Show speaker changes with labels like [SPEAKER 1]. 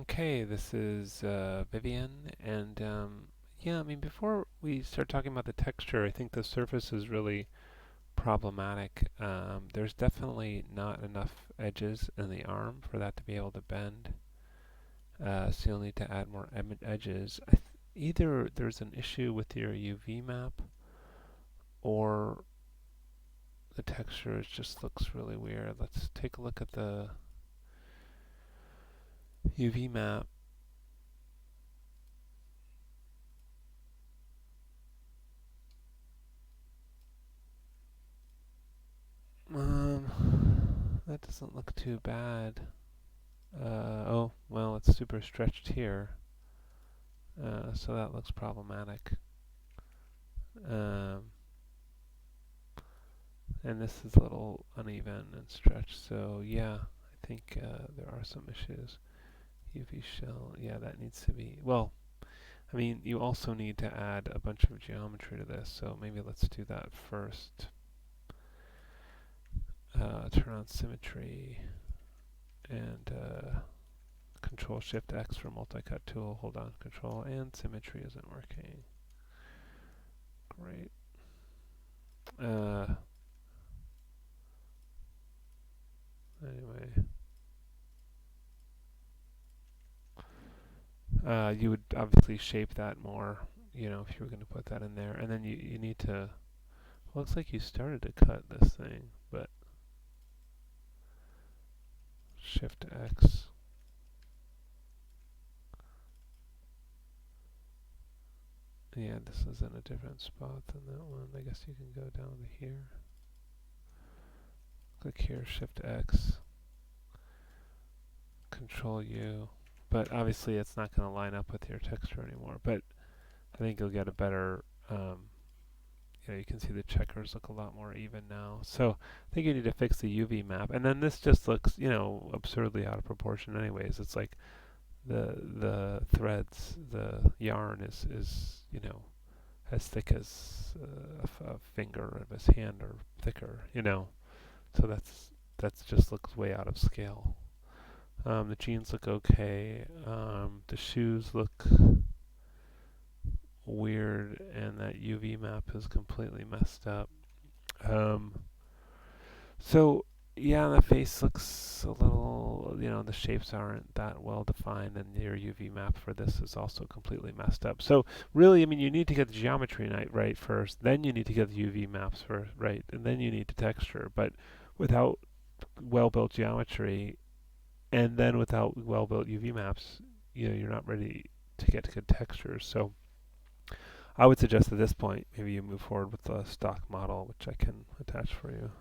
[SPEAKER 1] Okay, this is Vivian, and yeah, I mean, before we start talking about the texture, I think the surface is really problematic. There's definitely not enough edges in the arm for that to be able to bend, so you'll need to add more edges. Either there's an issue with your UV map, or the texture just looks really weird. Let's take a look at the UV map. That doesn't look too bad. Oh, well, it's super stretched here, so that looks problematic. Um, and this is a little uneven and stretched, so yeah, I think there are some issues. UV shell, yeah, that needs to be, well, I mean, you also need to add a bunch of geometry to this, so maybe let's do that first. Turn on symmetry and Control Shift X for multi-cut tool. Hold on, Control and symmetry isn't working. Great. Anyway, you would obviously shape that more, if you were going to put that in there. And then you need to, looks like you started to cut this thing, but Shift X. Yeah, this is in a different spot than that one. I guess you can go down to here. Click here, Shift X, Control U. But obviously it's not going to line up with your texture anymore. But I think you'll get a better, you can see the checkers look a lot more even now. So I think you need to fix the UV map. And then this just looks, absurdly out of proportion anyways. It's like the threads, the yarn is as thick as a finger of his hand or thicker. So that's just looks way out of scale. The jeans look okay. The shoes look weird, and that UV map is completely messed up. Um, so yeah, the face looks a little, the shapes aren't that well defined, and your UV map for this is also completely messed up. So really, I mean, you need to get the geometry right first, then you need to get the UV maps right, and then you need the texture. But without well-built geometry, and then without well-built UV maps, you're not ready to get good textures. So I would suggest at this point, maybe you move forward with the stock model, which I can attach for you.